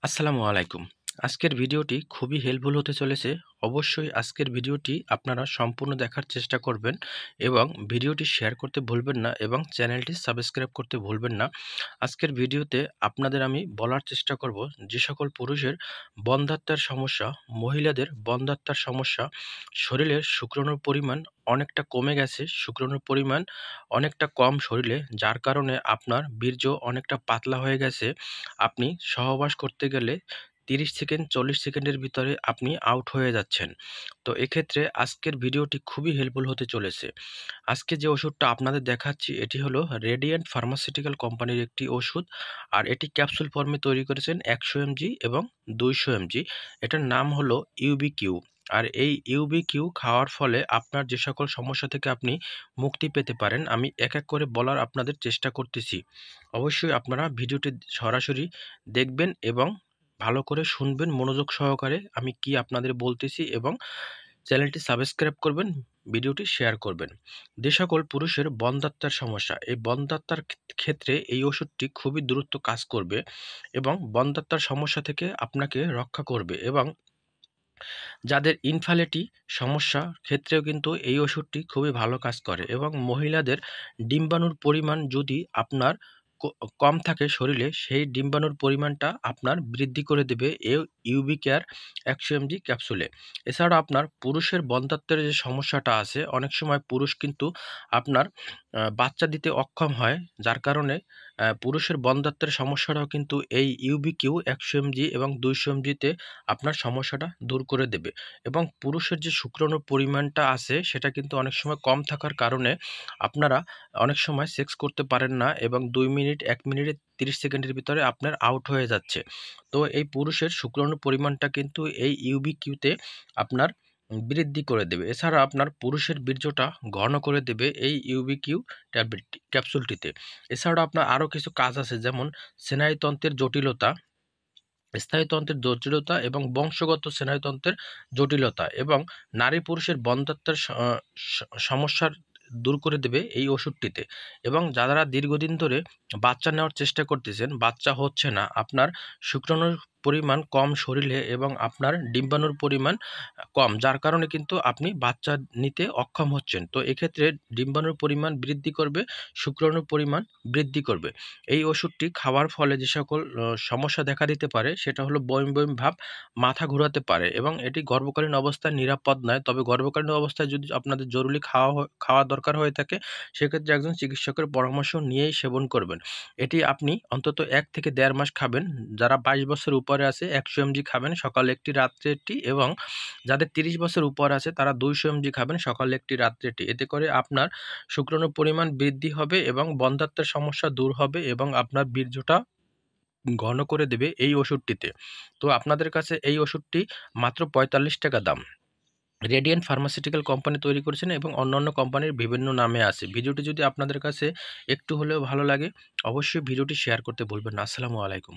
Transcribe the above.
আসসালামু আলাইকুম। আজকের ভিডিওটি খুবই হেল্পফুল হতে চলেছে। অবশ্যই আজকের ভিডিওটি আপনারা সম্পূর্ণ দেখার চেষ্টা করবেন এবং ভিডিওটি শেয়ার করতে ভুলবেন না এবং চ্যানেলটি সাবস্ক্রাইব করতে ভুলবেন না। আজকের ভিডিওতে আপনাদের আমি বলার চেষ্টা করব যে সকল পুরুষের বন্ধ্যাত্বের সমস্যা, মহিলাদের বন্ধ্যাত্বের সমস্যা, শরীরের শুক্রাণুর পরিমাণ অনেকটা কমে গেছে, শুক্রাণুর পরিমাণ অনেকটা কম শরীরে, যার কারণে আপনার বীর্য অনেকটা পাতলা হয়ে গেছে। আপনি সহবাস করতে গেলে ৩০ সেকেন্ড ৪০ সেকেন্ডের ভিতরে আপনি আউট হয়ে যাচ্ছেন। তো এক্ষেত্রে আজকের ভিডিওটি খুবই হেল্পফুল হতে চলেছে। আজকে যে ওষুধটা আপনাদের দেখাচ্ছি এটি হলো রেডিয়েন্ট ফার্মাসিউটিক্যাল কোম্পানির একটি ওষুধ। আর এটি ক্যাপসুল ফর্মে তৈরি করেছেন ১০০ এমজি এবং ২০০ এমজি। এটার নাম হলো ইউবিকিউ। আর এই ইউবিকিউ খাওয়ার ফলে আপনার যে সকল সমস্যা থেকে আপনি মুক্তি পেতে পারেন আমি এক এক করে বলার আপনাদের চেষ্টা করতেছি। অবশ্যই আপনারা ভিডিওটি সরাসরি দেখবেন এবং ভালো করে শুনবেন মনোযোগ সহকারে আমি কি আপনাদের বলতেছি এবং চ্যানেলটি সাবস্ক্রাইব করবেন, ভিডিওটি শেয়ার করবেন। যে সকল পুরুষের বন্ধ্যাত্বের সমস্যা, এই বন্ধ্যাত্বের ক্ষেত্রে এই ওষুধটি খুবই দ্রুত কাজ করবে এবং বন্ধ্যাত্বের সমস্যা থেকে আপনাকে রক্ষা করবে এবং যাদের ইনফার্টিলিটি সমস্যার ক্ষেত্রেও কিন্তু এই ওষুধটি খুবই ভালো কাজ করে এবং মহিলাদের ডিম্বাণুর পরিমাণ যদি আপনার কম থাকে শরীরে, সেই ডিম্বাণুর পরিমাণটা আপনার বৃদ্ধি করে দেবে এই ইউবি কেয়ার ১০০ এমজি ক্যাপসুলে। এছাড়াও আপনার পুরুষের বন্ধ্যাত্বের যে সমস্যাটা আছে, অনেক সময় পুরুষ কিন্তু আপনার বাচ্চা দিতে অক্ষম হয়, যার কারণে পুরুষের বন্ধ্যাত্বের সমস্যাটাও কিন্তু এই ইউবিকিউ ১০০ এমজি এবং ২০০ এমজিতে আপনার সমস্যাটা দূর করে দেবে এবং পুরুষের যে শুক্রাণুর পরিমাণটা আছে সেটা কিন্তু অনেক সময় কম থাকার কারণে আপনারা অনেক সময় সেক্স করতে পারেন না এবং ২ মিনিট ১ মিনিটে ৩০ সেকেন্ডের ভিতরে আপনার আউট হয়ে যাচ্ছে। তো এই পুরুষের শুক্রাণুর পরিমাণটা কিন্তু এই ইউবিকিউতে আপনার বৃদ্ধি করে দেবে। এছাড়া আপনার পুরুষের বীর্যটা ঘন করে দেবে এই ইউবিকিউ ট্যাবলেটটি ক্যাপসুলটিতে। এছাড়াও আপনার আরও কিছু কাজ আছে, যেমন স্নায়ুতন্ত্রের জটিলতা, স্নায়ুতন্ত্রের জটিলতা এবং বংশগত স্নায়ুতন্ত্রের জটিলতা এবং নারী পুরুষের বন্ধ্যাত্বের সমস্যার দূর করে দেবে এই ওষুধটিতে। এবং যারা দীর্ঘদিন ধরে বাচ্চা নেওয়ার চেষ্টা করতেছেন, বাচ্চা হচ্ছে না, আপনার শুক্রাণুর পরিমাণ কম শরীরে এবং আপনার ডিম্বাণুর পরিমাণ কম, যার কারণে কিন্তু আপনি বাচ্চা নিতে অক্ষম হচ্ছেন। তো এক্ষেত্রে ডিম্বাণুর পরিমাণ বৃদ্ধি করবে, শুক্রাণুর পরিমাণ বৃদ্ধি করবে। এই ওষুধটি খাওয়ার ফলে যে সকল সমস্যা দেখা দিতে পারে সেটা হলো বমি, বমি ভাব, মাথা ঘোরাতে পারে এবং এটি গর্ভকালীন অবস্থায় নিরাপদ নয়। তবে গর্ভকালীন অবস্থায় যদি আপনাদের জরুরি খাওয়া দরকার হয়ে থাকে, সেক্ষেত্রে একজন চিকিৎসকের পরামর্শ নিয়েই সেবন করবেন। এটি আপনি অন্তত ১ থেকে ১.৫ মাস খাবেন। যারা ২২ বছর উপরে আছে ১০০ এমজি খাবেন, সকালে একটি রাত্রে একটি, এবং যাদের ৩০ বছর উপর আছে তারা ২০০ এমজি খাবেন, সকালে একটি রাত্রে একটি। এতে করে আপনার শুক্রাণুর পরিমাণ বৃদ্ধি হবে এবং বন্ধ্যাত্বের সমস্যা দূর হবে এবং আপনার বীর্যটা ঘন করে দেবে এই ওষুধটিতে। তো আপনাদের কাছে এই ওষুধটি মাত্র ৳৪৫ দাম। রেডিয়েন্ট ফার্মাসিউটিক্যাল কোম্পানি তৈরি করেছেন এবং অন্যান্য কোম্পানির বিভিন্ন নামে আছে। ভিডিওটি যদি আপনাদের কাছে একটু হলেও ভালো লাগে, অবশ্যই ভিডিওটি শেয়ার করতে ভুলবেন না। আসসালামু আলাইকুম।